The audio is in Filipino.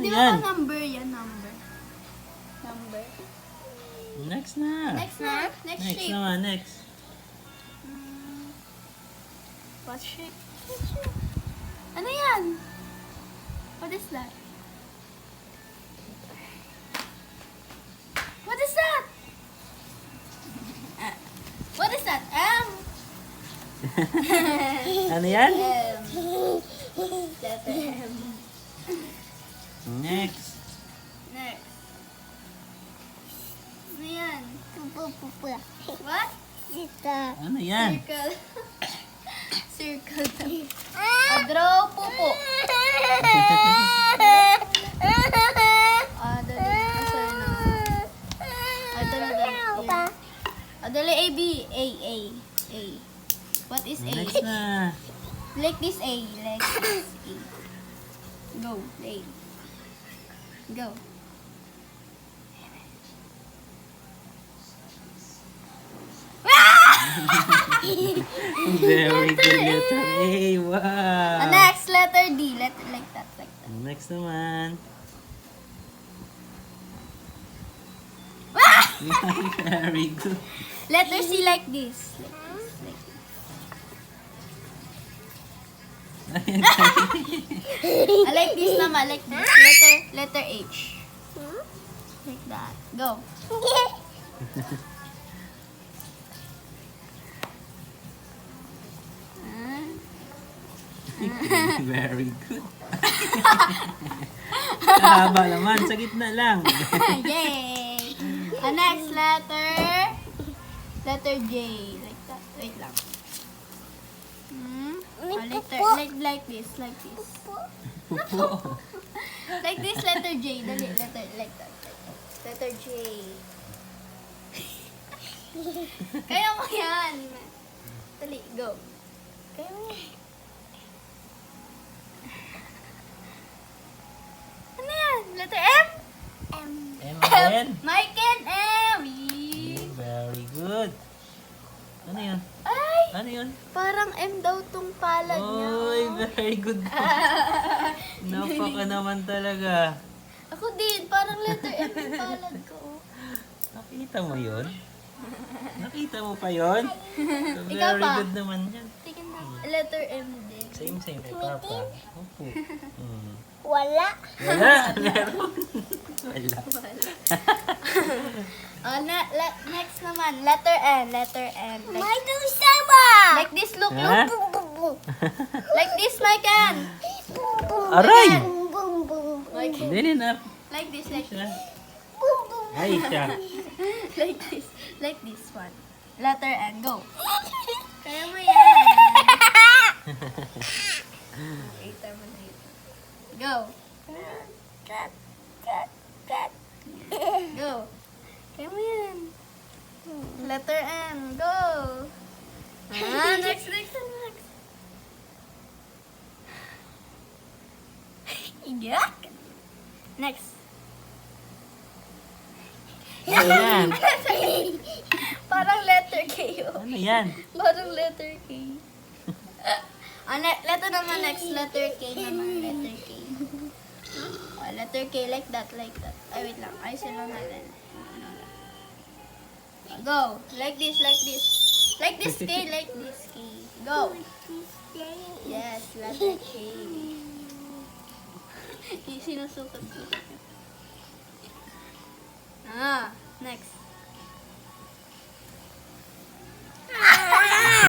Di ba yan? number yan? Number. Number. Next na. Next na. Next Next shape. naman, next. What shape? Ano yan? What is that? What is that? What is that? Ano yan? M. Letter M. Next. Next. Ano yan? What? Ano yan? Circle. Circle. Draw pupo. Dali. Sorry na. Ito na dali. Dali A, B. A. A. What is A? Next na. Like this A. Like this A. Go. A. Go. Very good letter A. Wow. Next, letter D. Like that. Like that. Next naman. Very good. Letter C like this. Like like this naman. Like this. Letter H. Like that. Go. Very good. Haba naman. Sa gitna lang. Yay! Next letter. Letter J. Like that. Wait lang. Letter, like this. Like this. Like this, letter J. Dali, letter, like that. Letter J. Kaya mo yan. Dali, go. Kaya mo yan. Ano yan? Letter M? M again. Mike and M. Very good. Ano yun? Ay! Ano yun? Parang M daw tong palad niya. Oy, very good po. Napaka naman talaga. Ako din, parang letter M yung palad ko. Nakita mo yun? Nakita mo pa yun? Ikaw Very pa. good naman yan. Tingin na. Letter M din. Same kay Papa. Opo. Wala. Wala. Meron. Wala. Next naman, letter N. Letter N. May sama. Like this, look, Ha? look. Like this, Mike and. Aray! Like, Hindi na. like this, like this. Ay, siya. Like this. Like this one. Letter N. Go. Kaya mo yan. Wait, tama na yun. Go. Go. Kaya mo yan. Letter N. Go. Next. Iyak. Next. Ano yan? Parang letter K yun. Ano yan? Parang letter K. Letter naman next. Letter K naman. Letter K. Letter K like that. Ay, wait lang. Ayusin lang natin. Go. Like this. Like this K. Like this K. Go. Yes, letter K. Sinusukat.